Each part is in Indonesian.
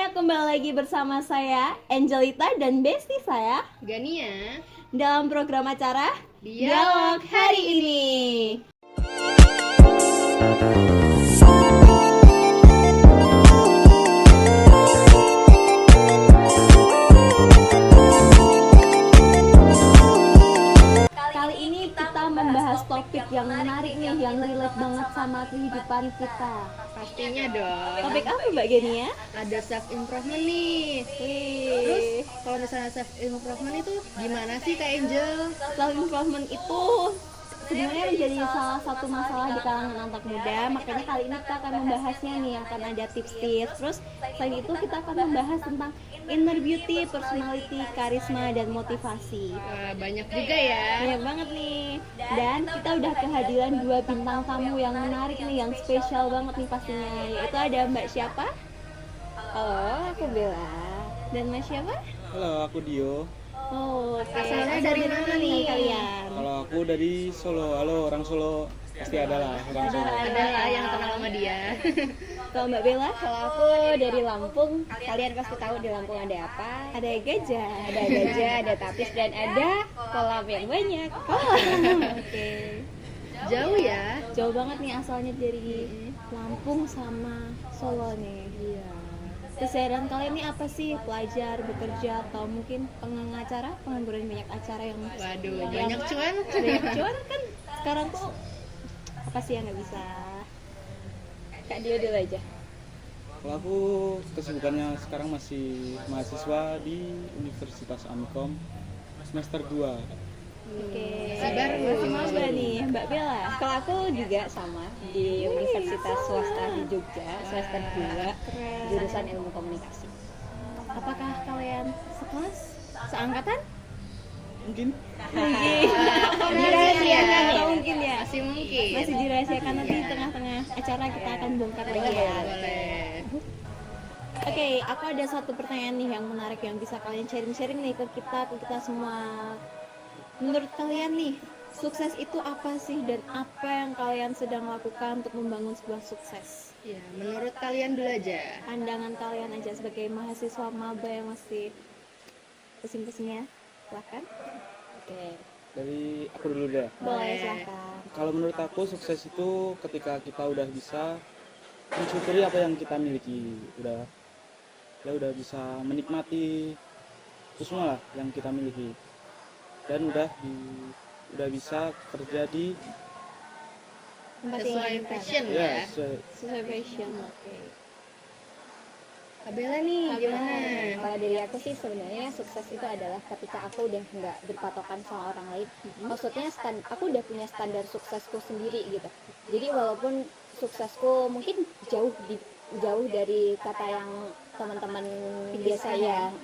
kembali lagi bersama saya Angelita dan bestie saya Gania dalam program acara Dialog hari ini. Kali ini kita membahas topik yang menarik nih, yang relate banget sama kehidupan kita. pastinya dong. Topik apa Mbak Genia? Ada self improvement nih. Terus kalau misalnya self improvement itu gimana sih Kak Angel? Self improvement itu sebenarnya menjadi salah satu masalah di kalangan anak muda, makanya kali ini kita akan membahasnya nih, akan ada tips-tips. Terus selain itu kita akan membahas tentang inner beauty, personality, karisma, dan motivasi. Wah, banyak juga ya. Banyak banget nih. Dan kita udah kehadiran dua bintang tamu yang menarik nih, yang spesial banget nih pastinya. Yaitu ada Mbak siapa? Halo, aku Bella. Dan Mas siapa? Halo, aku Dio. Oh, Asalnya dari mana nih kalian? Kalau aku dari Solo. Halo, orang Solo. Pasti ada lah orang Solo. Ada lah yang kenal sama dia. Kalau Mbak Bella? Kalau aku dari Lampung, kalian pasti tahu di Lampung ada apa? Ada gajah. Ada gajah, ada tapis, dan ada kolam yang banyak. Oke. Jauh ya. Jauh banget nih asalnya dari Lampung sama Solo nih. Iya. Keseharian kalian ini apa sih? Pelajar, bekerja, atau mungkin pengacara, pengangguran banyak acara yang Waduh, yang banyak cuan. banyak cuan kan sekarang tuh apa sih yang nggak bisa? Kak Dio dulu aja. Kalau aku kesibukannya sekarang masih mahasiswa di Universitas Amikom semester 2. Oke. Sabar, Masih mau gak nih Mbak Bella? Kalau aku juga sama di Universitas Swasta di Jogja, semester 2, jurusan Ilmu Komunikasi. Apakah kalian sekelas? Seangkatan? Mungkin Dirahasiakan ya? Mungkin ya. Masih mungkin. Masih dirahasiakan, nanti di tengah-tengah acara kita akan bongkar lagi ya. Boleh. Oke, aku ada satu pertanyaan nih yang menarik yang bisa kalian sharing-sharing nih ke kita semua. Menurut kalian nih, sukses itu apa sih dan apa yang kalian sedang lakukan untuk membangun sebuah sukses? Ya, menurut kalian dulu aja. Pandangan kalian aja sebagai mahasiswa maba yang masih pusing-pusingnya, silahkan. Oke. dari aku dulu deh. Boleh, silahkan. Kalau menurut aku sukses itu ketika kita udah bisa mensyukuri apa yang kita miliki, udah bisa menikmati itu semua lah yang kita miliki, dan udah bisa kerja di Tempat Sesuai yang kita- passion ya ya. sesuai passion. Oke. Kak Bella nih gimana? Kalau dari aku sih sebenarnya sukses itu adalah ketika aku udah nggak berpatokan sama orang lain. Maksudnya aku udah punya standar suksesku sendiri gitu. Jadi walaupun suksesku mungkin jauh dari kata yang teman-teman biasa ya.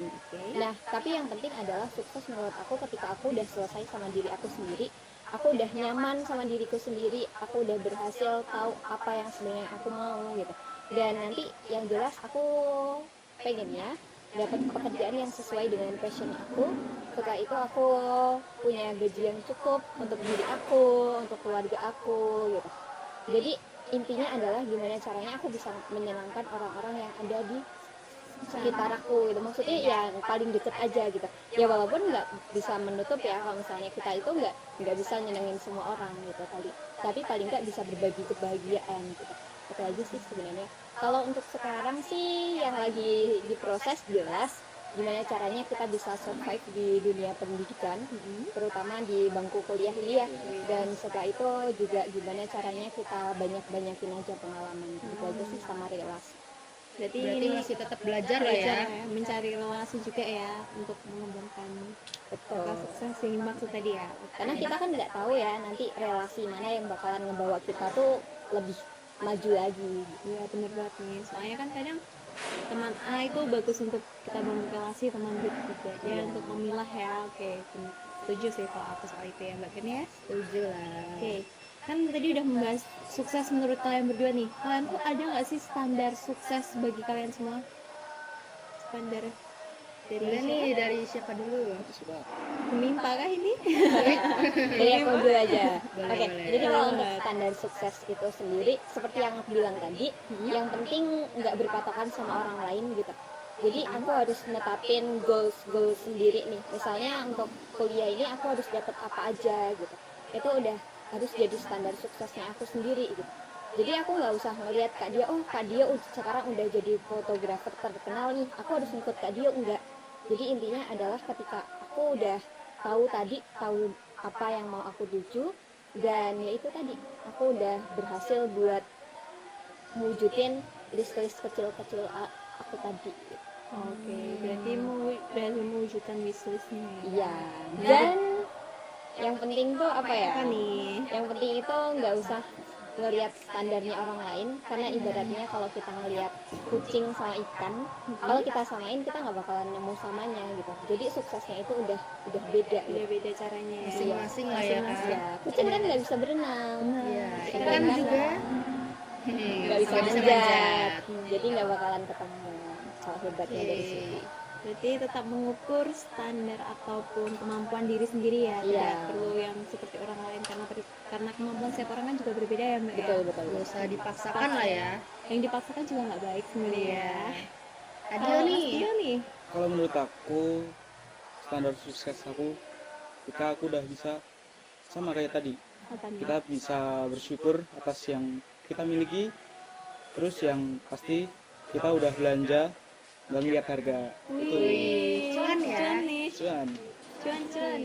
Nah, tapi yang penting adalah sukses menurut aku ketika aku udah selesai sama diri aku sendiri. Aku udah nyaman sama diriku sendiri, aku udah berhasil tahu apa yang sebenarnya aku mau gitu. Dan nanti yang jelas aku pengennya dapat pekerjaan yang sesuai dengan passion aku. Setelah itu aku punya gaji yang cukup untuk diri aku, untuk keluarga aku gitu. Jadi intinya adalah gimana caranya aku bisa menyenangkan orang-orang yang ada di sekitar aku gitu, maksudnya yang paling deket aja gitu ya, walaupun nggak bisa menutup ya kalau misalnya kita itu nggak bisa nyenengin semua orang gitu tapi paling nggak bisa berbagi kebahagiaan gitu. Itu aja sih sebenarnya. Kalau untuk sekarang sih yang lagi diproses jelas gimana caranya kita bisa survive di dunia pendidikan, terutama di bangku kuliah ini ya, dan setelah itu juga gimana caranya kita banyakin aja pengalaman gitu aja sih, sama relasi. Berarti Berarti ini masih tetap belajar lah ya. mencari relasi juga ya untuk mengembangkan Betul. sukses yang dimaksud tadi ya. Karena kita kan nggak tahu ya nanti relasi mana yang bakalan ngebawa kita tuh lebih maju lagi. Iya bener banget nih. Soalnya kan kadang teman A itu bagus untuk kita bangun relasi, teman B juga ya untuk memilah ya. Oke, bener. Setuju sih kalau aku soal itu ya Mbak Ken ya. Setuju lah. Oke, kan tadi udah membahas sukses menurut kalian berdua nih. Kalian tuh ada nggak sih standar sukses bagi kalian semua? Standar dari Boleh siapa? nih dari siapa dulu? sudah. Menimpa kah ini? Jadi aku dulu aja. Boleh, Oke, boleh. jadi kalau untuk standar sukses itu sendiri, seperti yang aku bilang tadi, yang penting nggak berpatokan sama orang lain gitu. Jadi aku harus netapin goals sendiri nih. Misalnya untuk kuliah ini aku harus dapat apa aja gitu. Itu udah harus jadi standar suksesnya aku sendiri gitu. Jadi aku nggak usah ngelihat Kak Dia, oh Kak Dia sekarang udah jadi fotografer terkenal nih, aku harus ngikut Kak Dia, enggak. Jadi intinya adalah ketika aku udah tahu apa yang mau aku tuju, dan ya itu tadi aku udah berhasil buat mewujudin list-list kecil-kecil aku tadi. Oke, berarti berhasil mewujudkan wishlistnya ya. Iya. Dan yang penting tuh apa ya? Apa nih? Yang penting itu nggak usah ngelihat standarnya orang lain, karena ibaratnya kalau kita ngelihat kucing sama ikan, kalau kita samain kita nggak bakalan nemu samanya gitu. Jadi suksesnya itu udah beda gitu. Udah beda caranya ya. Masing-masing lah ya Kak. Ya, kucing kan nggak bisa berenang, Iya, Ikan ikan kan juga nggak bisa manjat, jadi nggak bakalan ketemu. Kalau hebatnya dari situ. Berarti tetap mengukur standar ataupun kemampuan diri sendiri ya, Iya. tidak perlu yang seperti orang lain karena kemampuan setiap orang kan juga berbeda ya Mbak. Betul Ya? betul. Nggak usah dipaksakan lah ya. Yang dipaksakan juga nggak baik sebenarnya ya. Ada Kalau nih. Mas Tio nih, Kalau menurut aku standar sukses aku ketika aku udah bisa sama kayak tadi, apa nih? kita bisa bersyukur atas yang kita miliki, terus yang pasti kita udah belanja dan lihat harga itu Wih, cuan ya. cuan nih, cuan. cuan.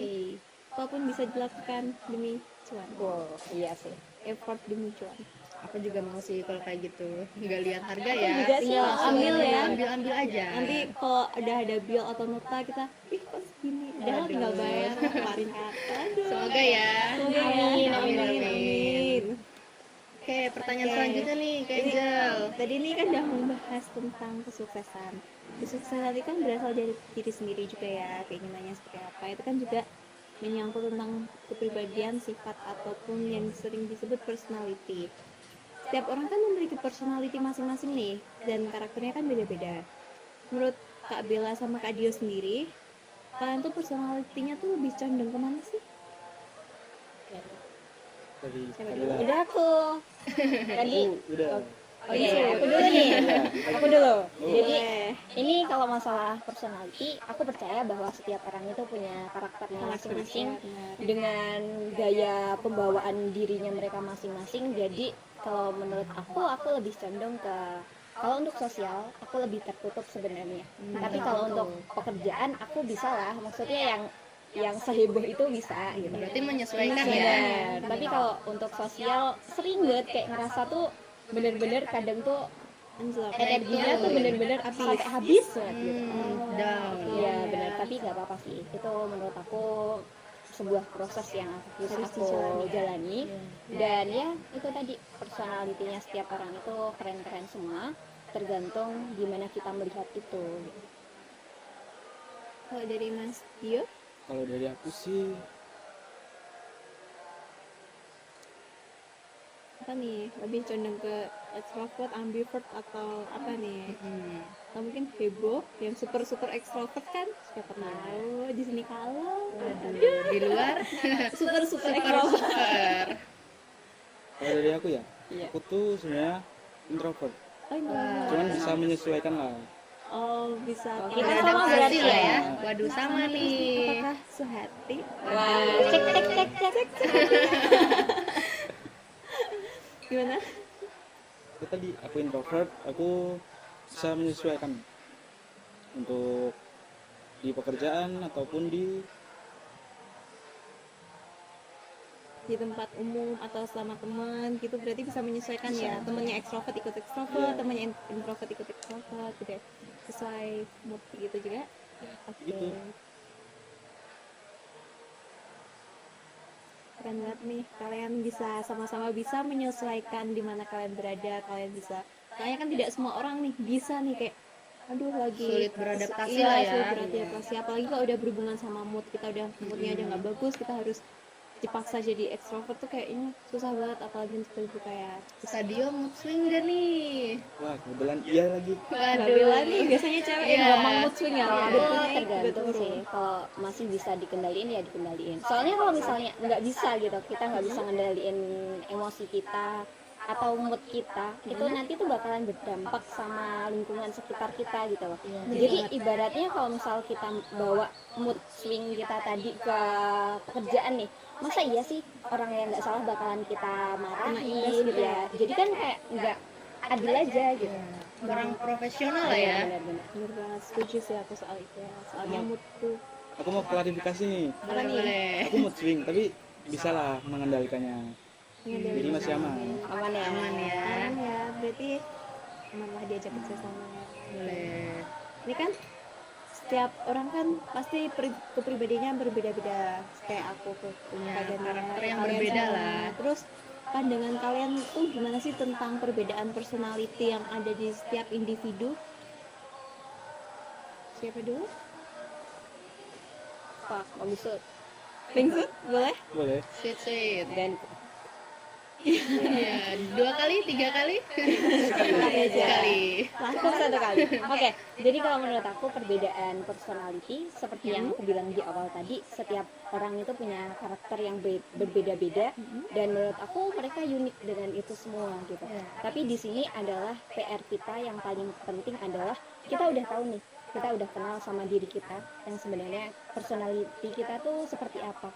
Apapun bisa dilakukan demi cuan. Wow, iya sih. Effort demi cuan. Aku juga mau sih kalau kayak gitu, nggak lihat harga ya. juga sih, Tinggal langsung ambil ya. ambil aja. Nanti kalau udah ada bill atau nota kita, ih kok segini, udah Aduh. tinggal bayar, keluarin kata. Aduh. Semoga ya. Semoga ya. Amin. Oke, pertanyaan Oke. selanjutnya nih, Kak Jadi, Angel. tadi ini kan udah membahas tentang kesuksesan. Kesuksesan itu kan berasal dari diri sendiri juga ya, keinginannya seperti apa. Itu kan juga menyangkut tentang kepribadian, sifat ataupun yang sering disebut personality. Setiap orang kan memiliki personality masing-masing nih, dan karakternya kan beda-beda. Menurut Kak Bella sama Kak Dio sendiri, kalian tuh personality-nya tuh lebih condong kemana sih? Dari Siapa Kabila. Udah aku tadi. Udah. Oh iya, aku dulu nih. Aku dulu. Jadi Boleh. ini kalau masalah personality, aku percaya bahwa setiap orang itu punya karakternya masing-masing dengan gaya pembawaan dirinya mereka masing-masing. Jadi kalau menurut aku lebih condong ke, kalau untuk sosial aku lebih tertutup sebenarnya. Tapi kalau untuk pekerjaan aku bisa lah, maksudnya yang seheboh itu bisa gitu. Berarti menyesuaikan ya. Bener. Tapi kalau untuk sosial sering banget kayak ngerasa tuh bener-bener kadang tuh Anjlok. energinya tuh bener-bener sampai habis banget gitu. Down. Iya benar, tapi nggak apa-apa sih. Itu menurut aku sebuah proses yang harus aku jalani. Dan ya itu tadi, personalitinya setiap orang itu keren-keren semua, tergantung gimana kita melihat itu. Kalau dari Mas Dio, Kalau dari aku sih apa nih? Lebih condong ke extrovert, ambivert atau apa nih? Atau mungkin heboh, yang super extrovert kan? Siapa tahu di sini kalau Di luar super extrovert. super. kalau dari aku ya, Iya. aku tuh sebenarnya introvert, Oh, ini. cuman bisa menyesuaikan lah. Oh, bisa. Kita Kita sama adaptasi berarti lah ya. ya. Waduh, sama nih. Apakah sehati? Wah, cek. Gimana? Itu tadi aku introvert, aku bisa menyesuaikan untuk di pekerjaan ataupun di tempat umum atau sama teman gitu, berarti bisa menyesuaikan ya. Temennya ekstrovert ikut ekstrovert, Iya. temennya introvert ikut ekstrovert gitu ya. Sesuai mood gitu juga. Oke. Gitu. Keren banget nih, kalian bisa sama-sama bisa menyesuaikan di mana kalian berada. Kalian bisa, soalnya kan tidak semua orang nih bisa nih kayak aduh lagi Sulit beradaptasi iya, lah ya. sulit beradaptasi, apalagi kalau udah berhubungan sama mood kita, udah moodnya aja nggak bagus, kita harus dipaksa jadi ekstrovert tuh kayaknya susah banget, apalagi untuk itu kayak Sadio mood swing gak nih? wah kebetulan iya lagi. Nabila nih biasanya cewek yang Iya. gampang mood swing ya. Kalau Mood aku naik, tergantung turun. sih, kalau masih bisa dikendaliin ya dikendaliin. Soalnya kalau misalnya nggak bisa gitu, kita nggak bisa ngendaliin emosi kita atau mood kita itu nanti tuh bakalan berdampak sama lingkungan sekitar kita gitu loh. Jadi ibaratnya kalau misal kita bawa mood swing kita tadi ke pekerjaan nih, masa iya sih orang yang nggak salah bakalan kita marahin gitu ya. Jadi kan kayak nggak adil aja gitu. Kurang profesional lah ya. Benar-benar. Bener banget, setuju sih aku soal itu ya. Soalnya mood tuh Aku mau klarifikasi nih. Boleh. Aku mood swing tapi bisa lah mengendalikannya. Jadi masih aman. Aman ya. Aman ya. aman ya, berarti aman lah diajak kerja sama ya. Boleh. Ini kan setiap orang kan pasti kepribadiannya berbeda-beda, kayak aku tuh punya Ya, bagian karakter yang kalian berbeda sama. lah. Terus pandangan kalian tuh gimana sih tentang perbedaan personality yang ada di setiap individu? Siapa dulu? Pak, Maksud Lingsut, boleh? Boleh. Sweet. dan Ya, 2 kali, 3 kali? aja. Sekali. cukup satu kali. Oke, jadi kalau menurut aku perbedaan personality seperti yang aku bilang di awal tadi, setiap orang itu punya karakter yang berbeda-beda dan menurut aku mereka unik dengan itu semua gitu. Tapi di sini adalah PR kita yang paling penting adalah kita udah tahu nih, kita udah kenal sama diri kita yang sebenarnya personality kita tuh seperti apa.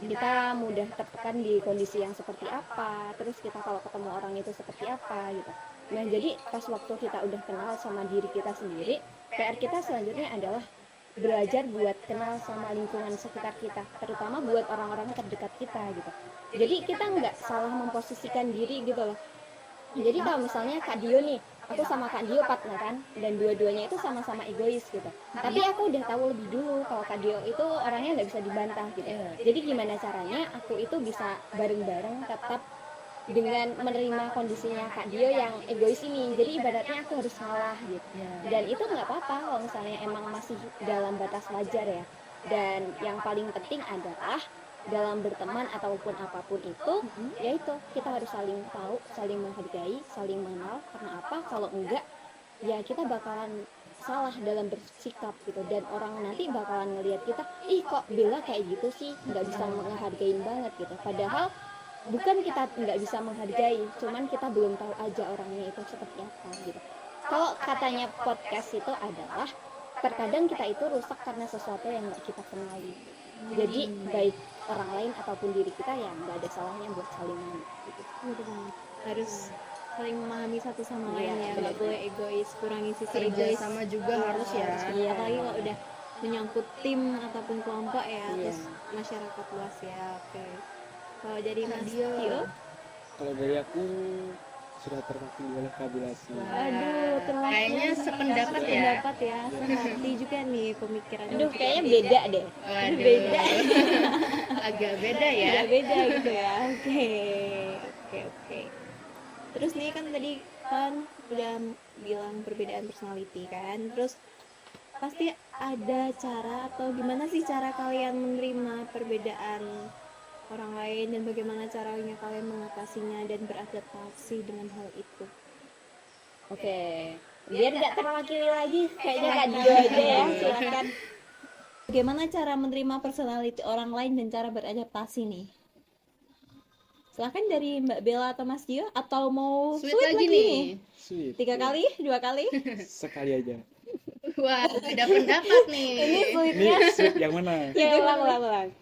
Kita mudah tertekan di kondisi yang seperti apa, terus kita kalau ketemu orang itu seperti apa gitu. Nah jadi pas waktu kita udah kenal sama diri kita sendiri, PR kita selanjutnya adalah belajar buat kenal sama lingkungan sekitar kita, terutama buat orang-orang terdekat kita gitu. Jadi kita nggak salah memposisikan diri gitu loh. Jadi kalau misalnya Kak Dio nih, aku sama Kak Dio partneran dan dua-duanya itu sama-sama egois gitu. Tapi aku udah tahu lebih dulu kalau Kak Dio itu orangnya nggak bisa dibantah gitu. Jadi gimana caranya aku itu bisa bareng-bareng tetap dengan menerima kondisinya Kak Dio yang egois ini. Jadi ibaratnya aku harus ngalah gitu. Dan itu nggak apa-apa kalau misalnya emang masih dalam batas wajar ya. Dan yang paling penting adalah dalam berteman ataupun apapun itu, yaitu kita harus saling tahu, saling menghargai, saling mengenal. Karena apa? Kalau enggak, ya kita bakalan salah dalam bersikap gitu, dan orang nanti bakalan ngelihat kita, ih kok Bella kayak gitu sih, nggak bisa menghargain banget gitu. Padahal bukan kita nggak bisa menghargai, cuman kita belum tahu aja orangnya itu seperti apa gitu. Kalau katanya podcast itu adalah terkadang kita itu rusak karena sesuatu yang nggak kita kenali. Jadi baik orang lain ataupun diri kita ya nggak ada salahnya buat saling mengenal gitu. Betul banget. Harus saling memahami satu sama Iya, lain ya, nggak benar. boleh egois, kurangi sisi Kerja egois. sama juga harus ya. Iya, apalagi kalau udah menyangkut tim ataupun kelompok ya, Iya. terus masyarakat luas ya. Oke. Kalau dari Mas Dio. Dio, Kalau dari aku sudah terwakili oleh kabulasi. aduh, terlalu Kayaknya sependapat ya. sependapat ya, sehati juga nih pemikirannya. Aduh kayaknya beda deh. Waduh. Beda. Agak beda ya. Beda gitu ya. Oke. Terus nih kan tadi kan udah bilang perbedaan personality kan, terus pasti ada cara atau gimana sih cara kalian menerima perbedaan orang lain dan bagaimana caranya kalian mengatasinya dan beradaptasi dengan hal itu. Oke. Biar nggak terwakili lagi, kayaknya Kak Dio aja ya. Silakan. Bagaimana cara menerima personality orang lain dan cara beradaptasi nih? Silahkan dari Mbak Bella atau Mas Dio, atau mau Sweet sweet lagi nih. Sweet. 3 kali, 2 kali? Sekali aja. Wah, ada pendapat nih. Ini Ini sweetnya. sweet yang mana? Ya ulang.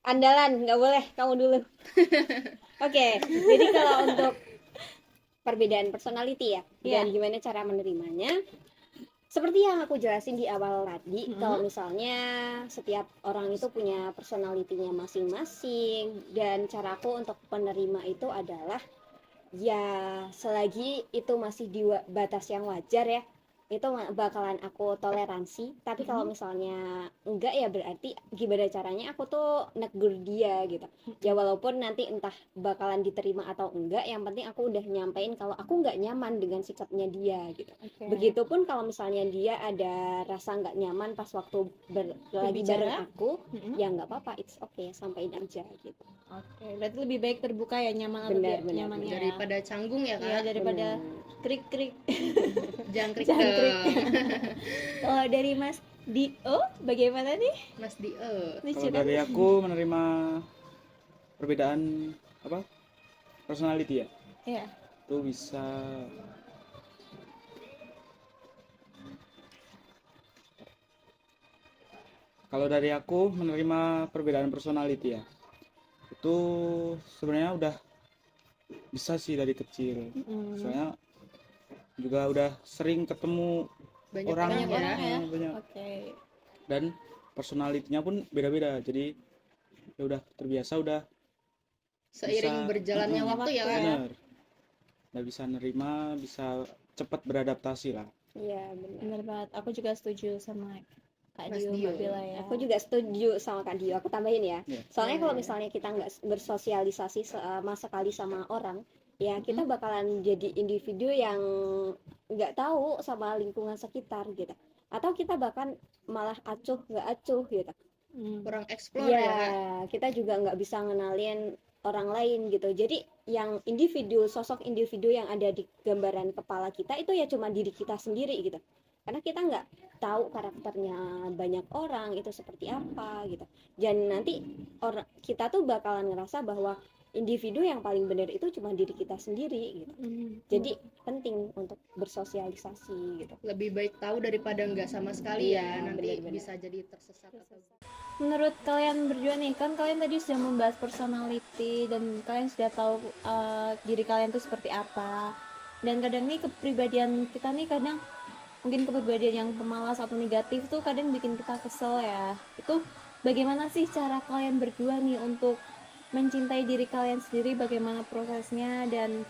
Andalan, nggak boleh, kamu dulu. Oke, jadi kalau untuk perbedaan personality ya, dan gimana cara menerimanya, seperti yang aku jelasin di awal tadi, kalau misalnya setiap orang itu punya personality-nya masing-masing, dan caraku untuk menerima itu adalah ya selagi itu masih di batas yang wajar ya, itu bakalan aku toleransi. Tapi kalau misalnya enggak, ya berarti gimana caranya aku tuh negur dia gitu ya, walaupun nanti entah bakalan diterima atau enggak, yang penting aku udah nyampein kalau aku nggak nyaman dengan sikapnya dia gitu. Begitupun kalau misalnya dia ada rasa nggak nyaman pas waktu lagi bareng aku, ya nggak apa-apa, it's okay, sampein aja gitu. Oke, berarti lebih baik terbuka ya, nyaman atau Benar, tidak benar, nyaman ya. Daripada canggung ya Iya, kan. daripada krik-krik. Jangkrik Jangkrik. ke Kalau dari Mas Dio, bagaimana nih? Mas Dio. Lucu Kalau kan? dari aku menerima perbedaan apa? personality ya, Iya. itu bisa kalau dari aku menerima perbedaan personality ya, itu sebenarnya udah bisa sih dari kecil. Soalnya juga udah sering ketemu Banyak orang, orang ya. banyak, Oke. dan personalitinya pun beda-beda, jadi ya udah terbiasa, udah Seiring bisa, berjalannya waktu ya kan. bener, udah bisa nerima, bisa cepat beradaptasi lah. Iya benar. Bener banget. Aku juga setuju sama Kak Mas Dio, Dio. Mbak Bella ya. Aku juga setuju sama Kak Dio. Aku tambahin ya. Iya. Soalnya Iya, kalau iya. misalnya kita nggak bersosialisasi sama sekali sama orang, ya kita bakalan jadi individu yang nggak tahu sama lingkungan sekitar gitu. Atau kita bahkan malah acuh nggak acuh gitu. Kurang explore Ya, ya Kak. kita juga nggak bisa ngenalin orang lain gitu. Jadi yang sosok individu yang ada di gambaran kepala kita itu ya cuma diri kita sendiri gitu. Karena kita nggak tahu karakternya banyak orang itu seperti apa gitu. Dan nanti kita tuh bakalan ngerasa bahwa individu yang paling benar itu cuma diri kita sendiri gitu. Jadi penting untuk bersosialisasi gitu. Lebih baik tahu daripada nggak sama sekali Iya, ya. Nanti benar-benar. bisa jadi tersesat atau Menurut kalian berdua nih, kan kalian tadi sudah membahas personality dan kalian sudah tahu diri kalian tuh seperti apa. Dan kadang nih kepribadian kita nih kadang mungkin kepribadian yang pemalas atau negatif tuh kadang bikin kita kesel ya. Itu bagaimana sih cara kalian berdua nih untuk mencintai diri kalian sendiri, bagaimana prosesnya dan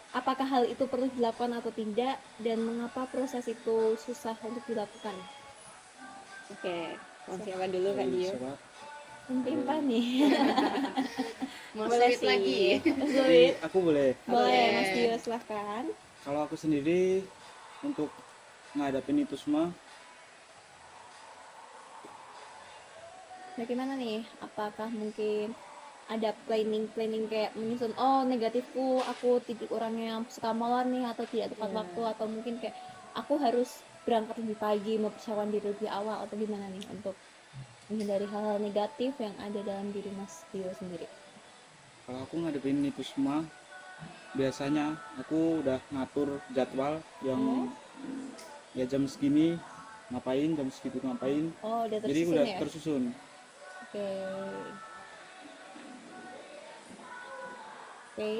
apakah hal itu perlu dilakukan atau tidak dan mengapa proses itu susah untuk dilakukan? Oke, mau siapa dulu Kak Dio? Siapa? Timpa nih. mau Boleh sweet sih. lagi. Jadi aku boleh. Boleh, Boleh. Mas Dio silahkan. Kalau aku sendiri untuk ngadapin itu semua, Bagaimana nih? Apakah mungkin ada planning kayak menyusun, oh negatifku aku tipe orangnya yang suka molor nih atau tidak tepat waktu, atau mungkin kayak aku harus berangkat lebih pagi, mempersiapkan diri lebih awal, atau gimana nih untuk menghindari hal-hal negatif yang ada dalam diri Mas Dio sendiri? kalau aku ngadepin itu semua, biasanya aku udah ngatur jadwal yang ya jam segini ngapain, jam segitu ngapain, Oh, udah jadi tersusun udah ya? tersusun. Oke. Oke.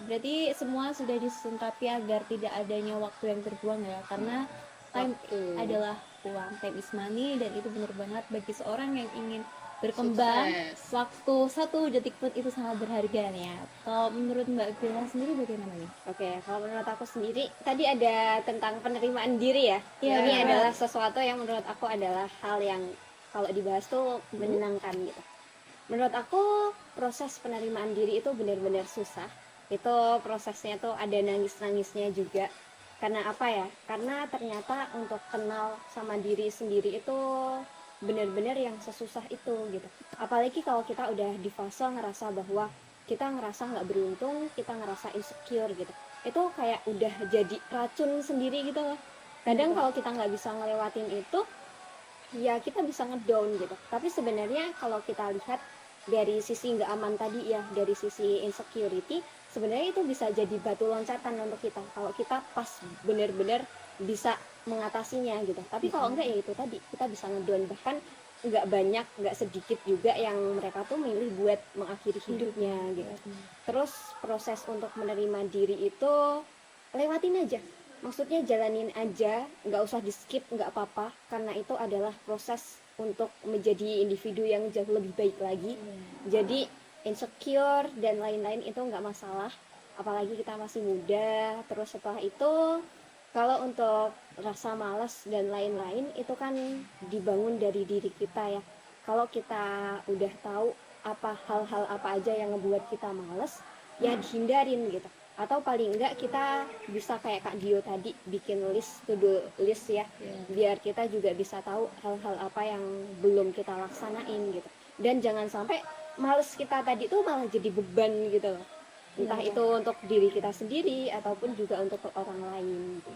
Berarti semua sudah disusun rapi agar tidak adanya waktu yang terbuang ya, karena time adalah uang, time is money, dan itu benar banget bagi seorang yang ingin berkembang. Sukses. Waktu 1 detik pun itu sangat berharga nih ya. Kalau menurut Mbak Bella sendiri bagaimana nih? Oke, kalau menurut aku sendiri tadi ada tentang penerimaan diri ya. Iya, Ini benar. adalah sesuatu yang menurut aku adalah hal yang kalau dibahas tuh menyenangkan gitu. Menurut aku proses penerimaan diri itu benar-benar susah. Itu prosesnya tuh ada nangis-nangisnya juga. Karena apa ya? Karena ternyata untuk kenal sama diri sendiri itu benar-benar yang sesusah itu gitu. Apalagi kalau kita udah di fase ngerasa bahwa kita ngerasa nggak beruntung, kita ngerasa insecure gitu. Itu kayak udah jadi racun sendiri gitu loh. Kadang kalau kita nggak bisa ngelewatin itu, ya kita bisa ngedown gitu. Tapi sebenarnya kalau kita lihat dari sisi nggak aman tadi ya, dari sisi insecurity, sebenarnya itu bisa jadi batu loncatan untuk kita kalau kita pas benar-benar bisa mengatasinya gitu. Tapi kalau enggak ya itu tadi, kita bisa ngedown. Bahkan nggak banyak, nggak sedikit juga yang mereka tuh milih buat mengakhiri hidupnya gitu. Terus proses untuk menerima diri itu lewatin aja, maksudnya jalanin aja, nggak usah di skip, nggak apa-apa, karena itu adalah proses untuk menjadi individu yang jauh lebih baik lagi. Jadi insecure dan lain-lain itu nggak masalah, apalagi kita masih muda. Terus setelah itu kalau untuk rasa malas dan lain-lain itu kan dibangun dari diri kita ya. Kalau kita udah tahu apa hal-hal apa aja yang ngebuat kita malas, ya dihindarin gitu. Atau paling enggak kita bisa kayak Kak Dio tadi bikin to do list ya, biar kita juga bisa tahu hal-hal apa yang belum kita laksanain gitu. Dan jangan sampai males kita tadi tuh malah jadi beban gitu loh, entah itu untuk diri kita sendiri ataupun juga untuk orang lain gitu.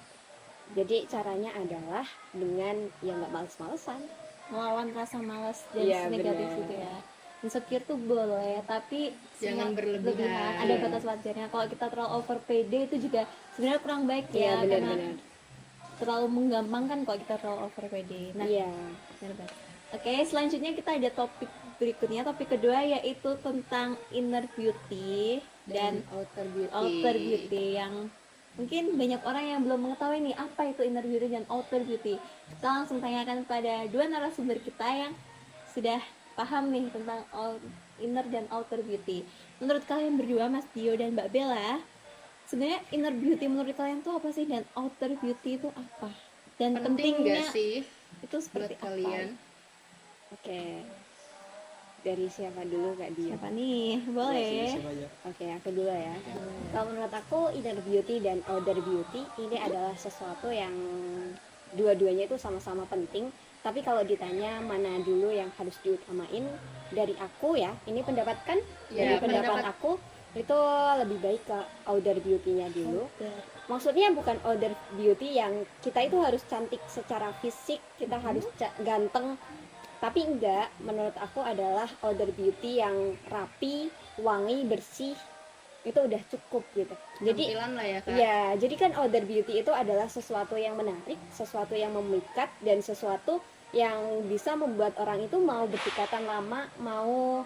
Jadi caranya adalah dengan ya nggak males-malesan. Melawan rasa malas dan Iya, negatif benar. itu ya. insecure tuh boleh, tapi Jangan berlebihan. ada batas wajarnya. Kalau kita terlalu over pede itu juga sebenarnya kurang baik Iya, ya, karena benar-benar. terlalu menggampangkan kalau kita terlalu over pede. Nah, Iya. benar. Oke, selanjutnya kita ada topik berikutnya, topik kedua yaitu tentang inner beauty dan outer beauty. outer beauty yang mungkin banyak orang yang belum mengetahui nih apa itu inner beauty dan outer beauty. Kita langsung tanyakan pada dua narasumber kita yang sudah paham nih tentang inner dan outer beauty. Menurut kalian berdua, Mas Dio dan Mbak Bella, sebenarnya inner beauty menurut kalian tuh apa sih, dan outer beauty itu apa? Dan Penting pentingnya nggak sih itu seperti buat kalian? Oke. Dari siapa dulu Kak Dia? Siapa nih? Boleh. Siapa aja? Oke, aku dulu ya. Kalau menurut aku inner beauty dan outer beauty ini adalah sesuatu yang dua-duanya itu sama-sama penting. Tapi kalau ditanya mana dulu yang harus diutamain, dari aku ya, ini pendapat kan? Ya, Dari pendapat pendapat. aku itu lebih baik ke outer beauty-nya dulu. Maksudnya bukan outer beauty yang kita itu harus cantik secara fisik, kita harus ganteng. Tapi enggak, menurut aku adalah outer beauty yang rapi, wangi, bersih, itu udah cukup gitu. Jadi Penampilan lah ya Kak. ya, jadi kan outer beauty itu adalah sesuatu yang menarik, sesuatu yang memikat, dan sesuatu yang bisa membuat orang itu mau berdekatan lama, mau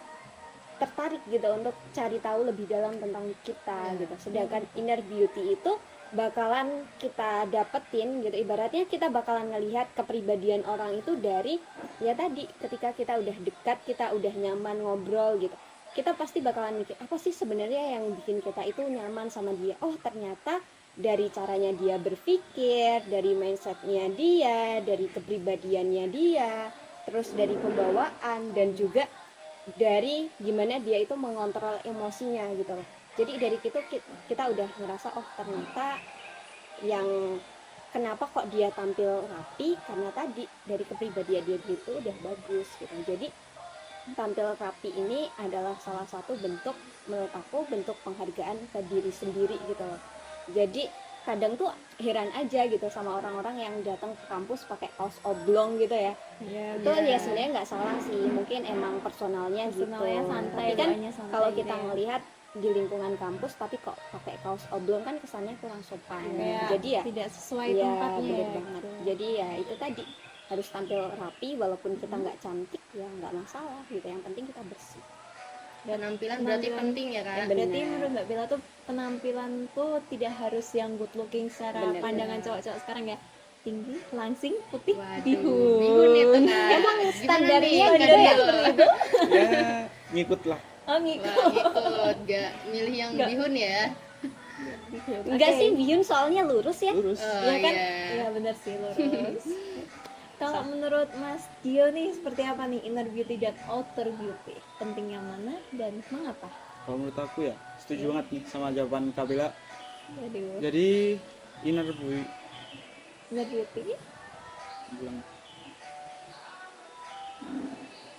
tertarik gitu untuk cari tahu lebih dalam tentang kita gitu. Sedangkan inner beauty itu bakalan kita dapetin gitu, ibaratnya kita bakalan ngelihat kepribadian orang itu dari ya tadi, ketika kita udah dekat, kita udah nyaman ngobrol gitu, kita pasti bakalan mikir apa sih sebenarnya yang bikin kita itu nyaman sama dia. Oh ternyata dari caranya dia berpikir, dari mindsetnya dia, dari kepribadiannya dia, terus dari pembawaan, dan juga dari gimana dia itu mengontrol emosinya gitu loh. Jadi dari itu kita udah ngerasa oh ternyata yang kenapa kok dia tampil rapi, karena tadi dari kepribadian dia itu udah bagus gitu. Jadi tampil rapi ini adalah salah satu bentuk, menurut aku, bentuk penghargaan ke diri sendiri gitu loh. Jadi kadang tuh heran aja gitu sama orang-orang yang datang ke kampus pakai kaos oblong gitu ya. Itu ya sebenarnya nggak salah sih, mungkin emang personalnya gitu. Personalnya santai, Tapi kan bawaannya santai kalau gitu kita ya. ngelihat di lingkungan kampus tapi kok pakai kaos oblong kan kesannya kurang sopan. Kayak Jadi ya tidak sesuai ya tempatnya bener ya, banget. gitu. Jadi ya itu tadi, harus tampil rapi walaupun kita nggak cantik ya nggak masalah gitu. Yang penting kita bersih. Penampilan berarti penting ya Kak. Bener. Berarti menurut Mbak Bella tuh penampilan tuh tidak harus yang good looking secara Bener. pandangan cowok-cowok sekarang ya, tinggi, langsing, putih, Waduh, bihun. bihun itu Kak. Emang Gimana standarnya nih, gitu ya? Kak Dio? Ya ngikut lah. Oh ngikut. Wah, ikut gak milih yang Nggak. bihun ya? Enggak Oke. sih, bihun soalnya lurus ya. Lurus. Oh, Iya kan? iya. Iya benar sih, lurus. Kalau menurut Mas Dio nih seperti apa nih inner beauty dan outer beauty? Penting yang mana dan mengapa? Kalau menurut aku ya setuju banget nih sama jawaban Kak Bella. Waduh, Jadi inner beauty inner beauty? bilang.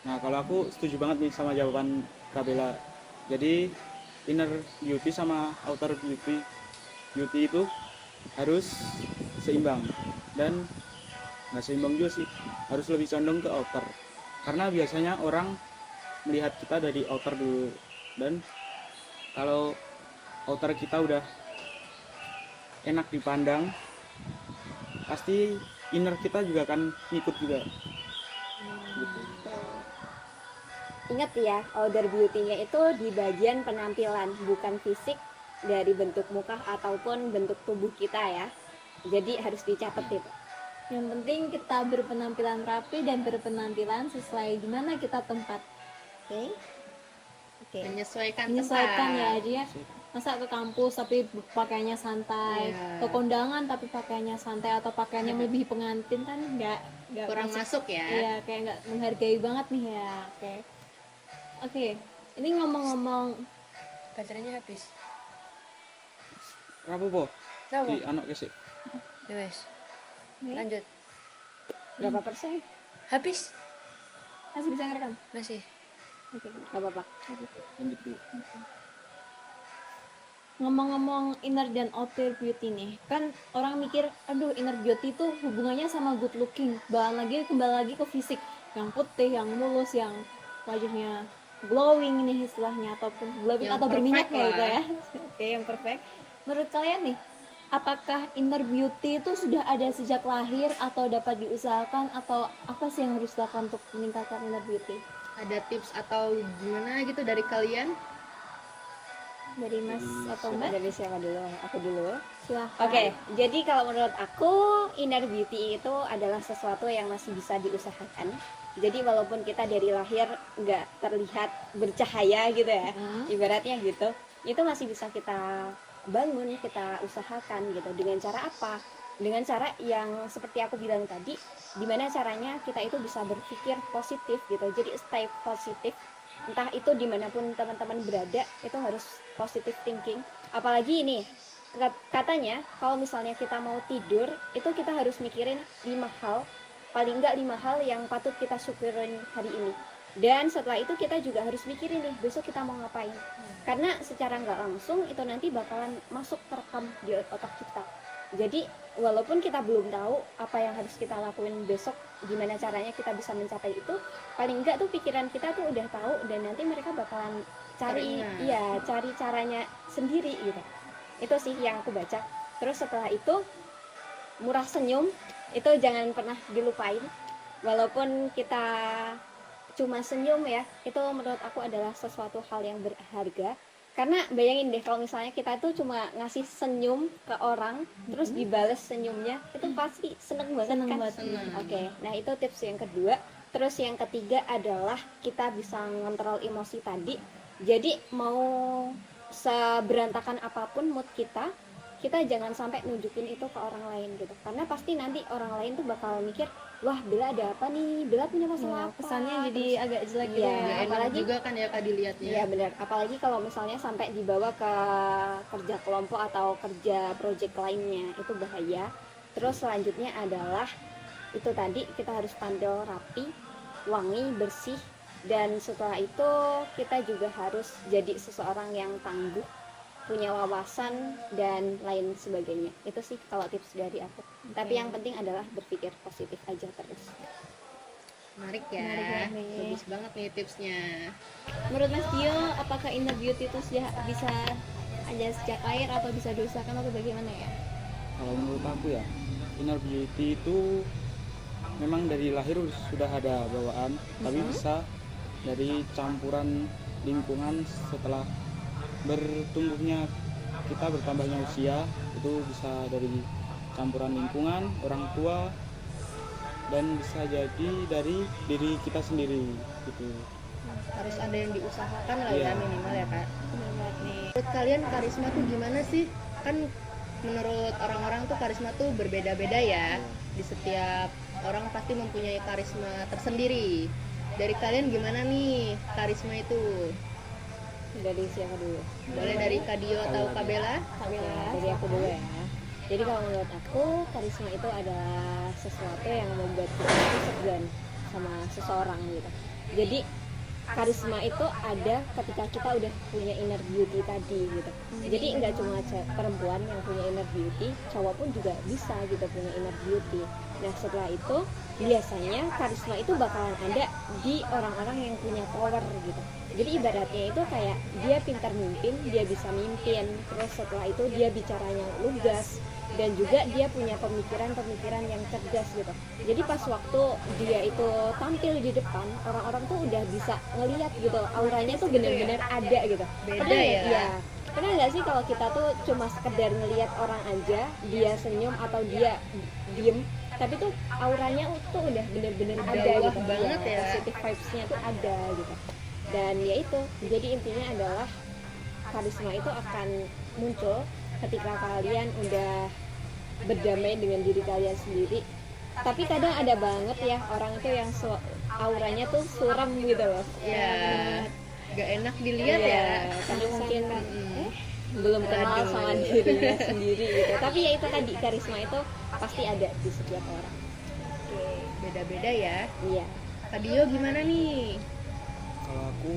Nah kalau aku setuju banget nih sama jawaban Kak Bella. Jadi inner beauty sama outer beauty itu harus seimbang, dan nggak seimbang juga sih, harus lebih condong ke outer, karena biasanya orang melihat kita dari outer dulu, dan kalau outer kita udah enak dipandang, pasti inner kita juga akan ngikut juga gitu. Ingat ya, outer beauty-nya itu di bagian penampilan, bukan fisik dari bentuk muka ataupun bentuk tubuh kita ya. Jadi harus dicatat itu. Yang penting kita berpenampilan rapi dan berpenampilan sesuai di mana kita tempat. Oke? Oke. Menyesuaikan Menyesuaikan tempat. ya dia. Masa ke kampus tapi pakaiannya santai, Iya. ke kondangan tapi pakaiannya santai atau pakaiannya melebihi pengantin kan nggak Kurang masuk ya. Iya, kayak nggak menghargai banget nih ya. Oke, ini ngomong-ngomong Baterainya habis. Rapopo Kenapa? di anak kesik. Ya wes. nih, Lanjut. Berapa persen? Habis? masih bisa ngerekam. Masih. Oke. Gak apa-apa. Lanjut dulu. Ngomong-ngomong inner dan outer beauty nih, kan orang mikir, aduh inner beauty itu hubungannya sama good looking, kembali lagi ke fisik, yang putih, yang mulus, yang wajahnya glowing nih istilahnya, ataupun glowing Yang atau berminyak perfect ya gitu lah. ya. Oke, yang perfect. Menurut kalian nih, apakah inner beauty itu sudah ada sejak lahir atau dapat diusahakan, atau apa sih yang harus dilakukan untuk meningkatkan inner beauty? Ada tips atau gimana gitu dari kalian? Dari Mas atau Mbak? Dari siapa dulu? Aku dulu. Silahkan. Oke, jadi kalau menurut aku inner beauty itu adalah sesuatu yang masih bisa diusahakan. Jadi walaupun kita dari lahir nggak terlihat bercahaya gitu ya, ibaratnya gitu, itu masih bisa kita bangun, kita usahakan gitu. Dengan cara apa? Dengan cara yang seperti aku bilang tadi, dimana caranya kita itu bisa berpikir positif gitu. Jadi stay positif. Entah itu dimanapun teman-teman berada, itu harus positive thinking. Apalagi ini katanya kalau misalnya kita mau tidur itu kita harus mikirin 5 hal, paling enggak 5 hal yang patut kita syukurin hari ini. Dan setelah itu kita juga harus mikirin nih besok kita mau ngapain, karena secara nggak langsung itu nanti bakalan masuk terekam di otak kita. Jadi walaupun kita belum tahu apa yang harus kita lakuin besok, gimana caranya kita bisa mencapai itu, paling enggak tuh pikiran kita tuh udah tahu, dan nanti mereka bakalan cari cari caranya sendiri gitu. Itu sih yang aku baca. Terus setelah itu murah senyum itu jangan pernah dilupain. Walaupun kita cuma senyum ya, itu menurut aku adalah sesuatu hal yang berharga. Karena bayangin deh kalau misalnya kita tuh cuma ngasih senyum ke orang, terus dibales senyumnya, itu pasti seneng banget Seneng kan? banget. Oke, nah itu tips yang kedua. Terus yang ketiga adalah kita bisa ngontrol emosi tadi. Jadi mau seberantakan apapun mood kita, kita jangan sampai nunjukin itu ke orang lain gitu. Karena pasti nanti orang lain tuh bakal mikir, wah Bella ada apa nih? Bella punya masalah apa? Kesannya jadi Terus- agak jelek gitu Iya, ya. Nggak enak apalagi- juga kan ya Kak dilihatnya. Iya benar, apalagi kalau misalnya sampai dibawa ke kerja kelompok atau kerja project lainnya, itu bahaya. Terus selanjutnya adalah itu tadi, kita harus tampil rapi, wangi, bersih, dan setelah itu kita juga harus jadi seseorang yang tangguh, punya wawasan dan lain sebagainya. Itu sih kalau tips dari aku. Tapi yang penting adalah berpikir positif aja terus. Menarik ya. Menarik banget nih. Bagus banget nih tipsnya. Menurut Mas Dio, apakah inner beauty itu sudah bisa ada sejak lahir atau bisa diusahakan atau bagaimana ya? Kalau menurut aku ya, inner beauty itu memang dari lahir sudah ada bawaan, tapi bisa dari campuran lingkungan setelah bertumbuhnya kita, bertambahnya usia, itu bisa dari campuran lingkungan, orang tua, dan bisa jadi dari diri kita sendiri gitu. Harus ada yang diusahakan lah ya Iya. minimal ya Kak. Benar nih. Menurut kalian karisma tuh gimana sih? Kan menurut orang-orang tuh karisma tuh berbeda-beda ya. Di setiap orang pasti mempunyai karisma tersendiri. Dari kalian gimana nih karisma itu? Dari siapa dulu? Boleh dari Kak Dio atau Kak Bella? Kamila. Dari aku dulu ya. Jadi kalau menurut aku, karisma itu adalah sesuatu yang membuat kita itu segan sama seseorang gitu. Jadi karisma itu ada ketika kita udah punya inner beauty tadi gitu. Jadi nggak cuma perempuan yang punya inner beauty, cowok pun juga bisa gitu punya inner beauty. Nah setelah itu biasanya karisma itu bakalan ada di orang-orang yang punya power gitu. Jadi ibaratnya itu kayak dia pintar mimpin, dia bisa mimpin, terus setelah itu dia bicaranya lugas, dan juga dia punya pemikiran-pemikiran yang cerdas gitu. Jadi pas waktu dia itu tampil di depan, orang-orang tuh udah bisa ngelihat gitu, auranya tuh bener-bener ada gitu. Beda Pernah nggak- ya? Iya. Pernah nggak sih kalau kita tuh cuma sekedar ngelihat orang aja, dia senyum atau dia diem, tapi tuh auranya tuh udah bener-bener Udah ada wah gitu. banget Iya, ya. positive vibes-nya tuh ada gitu. Dan ya itu, jadi intinya adalah karisma itu akan muncul ketika kalian udah berdamai dengan diri kalian sendiri. Tapi kadang ada banget ya orang itu yang auranya tuh suram gitu loh. Ya, gak enak dilihat Iya, ya. karena mungkin Mm. belum kenal Aduh. sama dirinya sendiri gitu. Tapi ya itu tadi, karisma itu pasti ada di setiap orang. Beda-beda ya. Iya. Kak Dio gimana nih? Kalau aku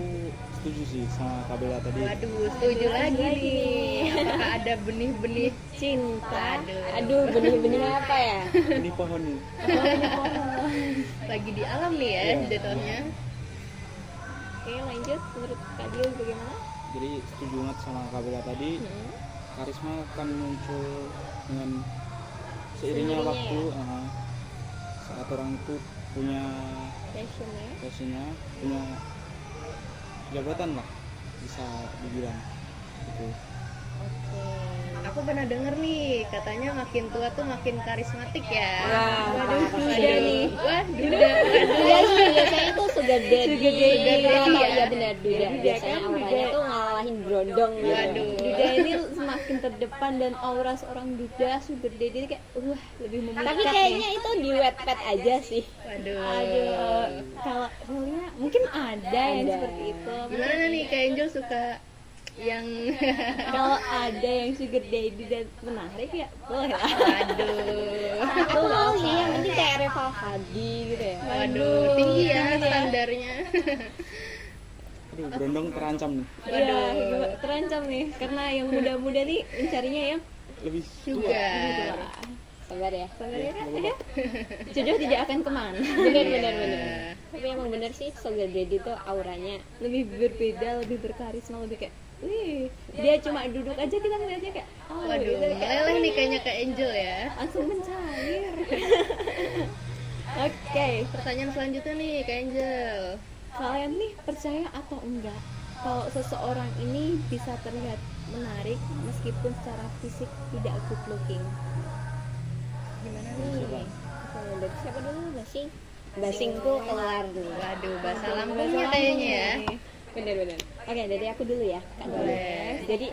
setuju sih sama Kak Bella tadi. Waduh, setuju lagi nih. Apakah ada benih-benih Cinta. Aduh. Aduh, benih-benih apa ya? Ini pohon nih. lagi di alam nih ya Iya. jatuhnya? Oke, lanjut. Menurut Kak Dio bagaimana? Jadi setuju banget sama Kak Bella tadi, karisma akan muncul dengan seiringnya Sendirinya waktu, saat orang itu punya Passionnya. passionnya, punya jabatan lah, bisa dibilang gitu. Oke. Aku pernah denger nih, katanya makin tua tuh makin karismatik ya. Waduh, duda nih. Wah, duda. Duda sih biasanya tuh sugar daddy. Sugar daddy, Iya, ya. benar duda. Duda Biasanya kan, auranya duda. tuh ngalahin Brondong gitu. Waduh. Duda ini semakin terdepan dan aura seorang duda sugar daddy ini kayak lebih memikat. Tapi kayaknya itu di Wattpad aja sih. Waduh. aduh, kalau realnya mungkin ada yang Ada. seperti itu. Gimana nih Kak Angel suka yang Kalau ada yang sugar daddy dan menarik ya boleh lah. waduh. Aku mau sih yang penting kayak Reval Hadi gitu ya. Waduh, tinggi ya standarnya. Aduh, Brondong terancam nih, Iya, terancam nih karena yang muda-muda nih mencarinya yang lebih Juga. Sabar ya. sabar ya Kak, ya. Jodoh tidak akan kemana. Bener. Tapi emang bener sih sugar daddy tuh auranya Lebih berbeda, lebih berkarisma, lebih kayak wih, dia cuma duduk aja kita ngeliatnya kayak Waduh, gitu, kayak meleleh nih kayaknya Kak Angel ya. langsung mencair. Oke, Pertanyaan selanjutnya nih Kak Angel. kalian nih percaya atau enggak kalau seseorang ini bisa terlihat menarik meskipun secara fisik tidak good looking? Gimana nih. nih? Oke, dari siapa dulu? Basing. Basingku keluar nih. Waduh, bahasa lambungnya kayaknya ya. Bener. Oke, dari aku dulu ya. Kak Dulu. Boleh. Jadi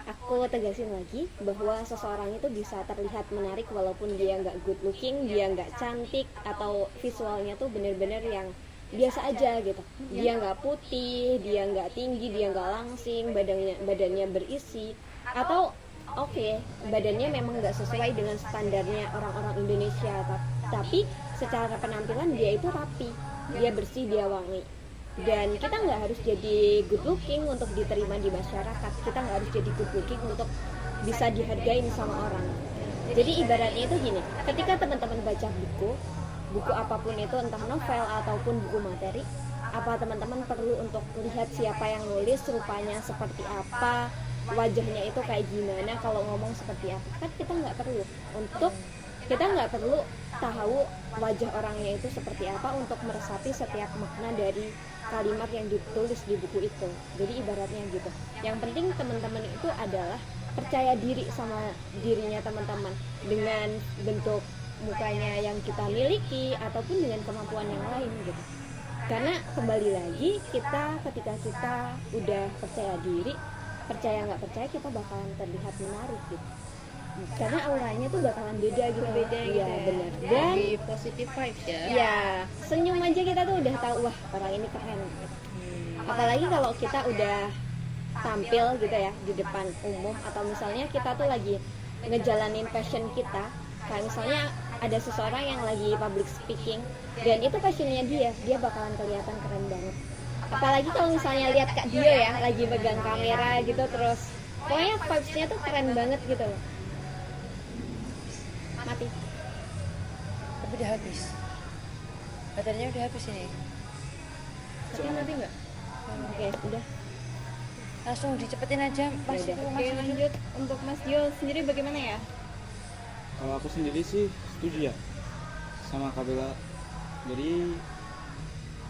aku tegasin lagi bahwa seseorang itu bisa terlihat menarik walaupun dia nggak good looking, dia nggak cantik atau visualnya tuh bener-bener yang biasa aja gitu. Dia nggak putih, dia nggak tinggi, dia nggak langsing, badannya berisi atau oke, badannya memang nggak sesuai dengan standarnya orang-orang Indonesia, tapi secara penampilan dia itu rapi, dia bersih, dia wangi. Dan kita nggak harus jadi good looking untuk diterima di masyarakat, kita nggak harus jadi good looking untuk bisa dihargain sama orang. Jadi ibaratnya itu gini, ketika teman-teman baca buku apapun itu, entah novel ataupun buku materi, apa teman-teman perlu untuk lihat siapa yang nulis, rupanya seperti apa, wajahnya itu kayak gimana, kalau ngomong seperti apa? Kan kita nggak perlu tahu wajah orangnya itu seperti apa untuk meresapi setiap makna dari kalimat yang ditulis di buku itu. Jadi ibaratnya gitu, yang penting teman-teman itu adalah percaya diri sama dirinya teman-teman dengan bentuk mukanya yang kita miliki ataupun dengan kemampuan yang lain gitu. Karena kembali lagi ketika kita udah percaya diri, percaya nggak percaya, kita bakalan terlihat menarik gitu. Karena auranya tuh bakalan beda gitu. Berbeda gitu Iya, ya. benar. Dan Di positive vibes ya. ya senyum aja kita tuh udah tahu, wah orang ini keren. Apalagi kalau kita udah tampil gitu ya di depan umum, atau misalnya kita tuh lagi ngejalanin passion kita, kayak misalnya ada seseorang yang lagi public speaking dan itu passionnya dia bakalan kelihatan keren banget. Apalagi kalau misalnya lihat Kak Dio ya lagi pegang kamera gitu, terus pokoknya vibes-nya tuh keren banget gitu loh. Mati. Tapi udah habis. Baterainya udah habis ini. Tapi nanti nggak? Oke, udah. Langsung dicepetin aja pas Yaudah. itu Oke, masuk. lanjut untuk Mas Dio sendiri bagaimana ya? Kalau aku sendiri sih setuju ya sama Kak Bella. Jadi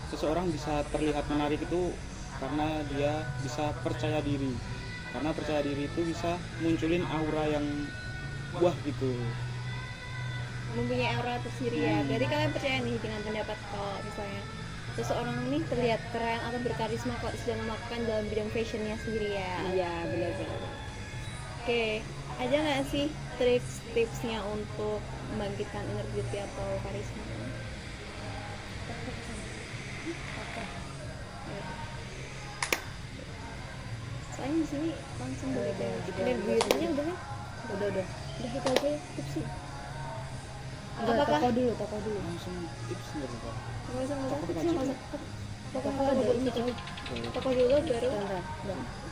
seseorang bisa terlihat menarik itu karena dia bisa percaya diri. Karena percaya diri itu bisa munculin aura yang wah gitu. Mempunyai aura tersendiri ya. Jadi kalian percaya nih dengan pendapat kalau misalnya seseorang nih terlihat keren atau berkarisma kalau sedang melakukan dalam bidang fashionnya sendiri ya. Iya, benar-benar. Oke, ada nggak sih tips-tipsnya untuk membangkitkan inner beauty atau karisma? Soalnya di sini langsung boleh inner beauty-nya udah kan? Udah. Udah itu aja ya tipsnya. Apakah Toko dulu. Langsung tips nggak apa-apa. nggak usah Toko tipsnya kecil. nggak usah. Toko Toko ada dulu, ini coy. toko dulu baru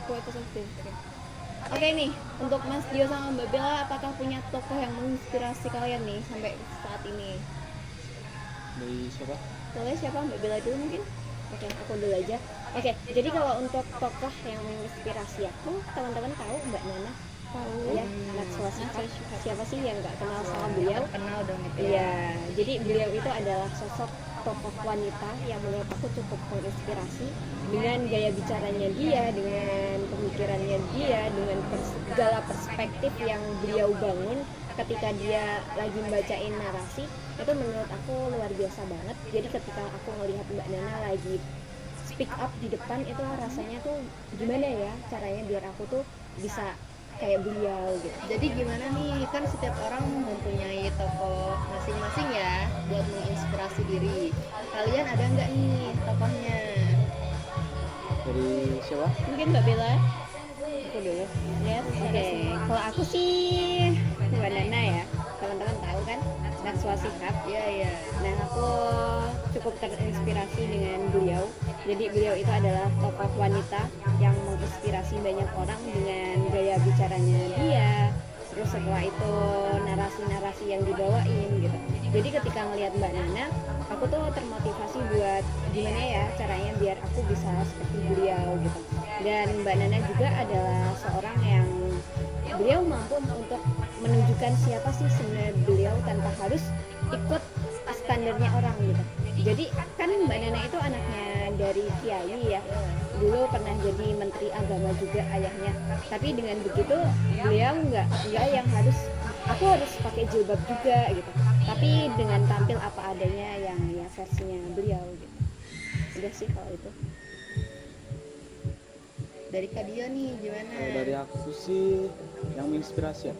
buat sesuatu. Oke nih, untuk Mas Dio sama Mbak Bella, apakah punya tokoh yang menginspirasi kalian nih sampai saat ini? Dari siapa? Boleh siapa? Mbak Bella dulu mungkin? Oke, aku dulu aja. Oke, jadi kalau untuk tokoh yang menginspirasi aku, teman-teman tahu Mbak Nana? Tahu ya, Najwa Shihab. Siapa sih yang nggak kenal sama beliau? Kenal dong itu ya. Iya, jadi beliau itu adalah sosok tokoh wanita yang menurut aku cukup menginspirasi dengan gaya bicaranya dia, dengan pemikirannya dia, dengan segala perspektif yang beliau bangun ketika dia lagi membacain narasi, itu menurut aku luar biasa banget. Jadi ketika aku melihat Mbak Nana lagi speak up di depan, itu rasanya tuh gimana ya caranya biar aku tuh bisa kayak beliau gitu. Jadi gimana nih, kan setiap orang mempunyai tokoh masing-masing ya buat menginspirasi diri. Kalian ada nggak nih tokohnya? Dari siapa? Mungkin Mbak Bella. Aku dulu. Ya, Oke, kalau aku sih Mbak Nana ya, teman-teman tahu kan, Najwa Shihab. Iya iya. Nah, aku cukup terinspirasi dengan beliau. Jadi beliau itu adalah tokoh wanita yang menginspirasi banyak orang dengan gaya bicaranya dia. Terus setelah itu narasi-narasi yang dibawain gitu. Jadi ketika ngelihat Mbak Nana, aku tuh termotivasi buat gimana ya caranya biar aku bisa seperti beliau gitu. Dan Mbak Nana juga adalah seorang yang beliau mampu untuk menunjukkan siapa sih sebenarnya beliau tanpa harus ikut standarnya orang gitu. Jadi kan Mbak Nana itu anaknya dari kiai ya, dulu pernah jadi menteri agama juga ayahnya. Tapi dengan begitu beliau nggak yang harus aku harus pakai jilbab juga gitu. Tapi dengan tampil apa adanya yang ya versinya beliau gitu. Udah sih kalau itu. Dari Kak Dio nih gimana? Kalau dari aku sih yang menginspirasi ya,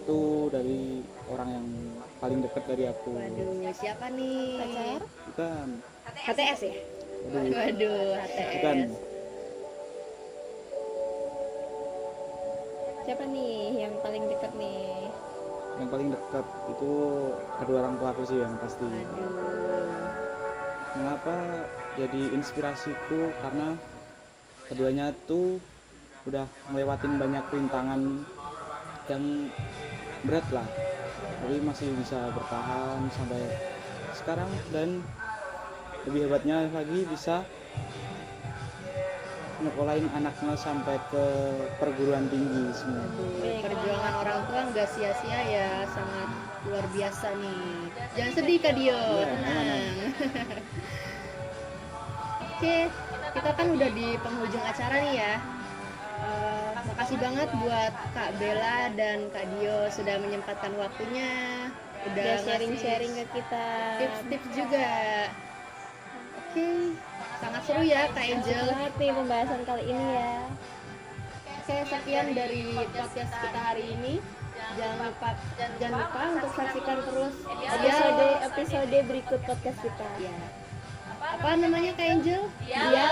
itu dari orang yang paling dekat dari aku. Waduh, siapa nih? Pacar? Bukan. HTS ya? Waduh, Waduh, HTS. bukan. Siapa nih yang paling dekat nih? Yang paling dekat itu kedua orang tua aku sih yang pasti. Mengapa jadi inspirasiku? Karena keduanya tuh udah melewatin banyak rintangan yang berat lah, tapi masih bisa bertahan sampai sekarang, dan lebih hebatnya lagi bisa nyekolahin anaknya sampai ke perguruan tinggi semua. Perjuangan orang tua nggak sia-sia ya, sangat luar biasa nih. Jangan sedih Kak Dio, tenang. Oke, kita kan udah di penghujung acara nih ya. Makasih banget buat Kak Bella dan Kak Dio sudah menyempatkan waktunya, udah Udah ngasih sharing-sharing ke kita. tips-tips juga. Oke, sangat seru ya Kak Angel. Banget nih pembahasan kali ini ya. Oke, sekian dari podcast kita hari ini. Jangan lupa untuk saksikan terus Episode berikut podcast kita. ya. Apa namanya Kak Angel? Dia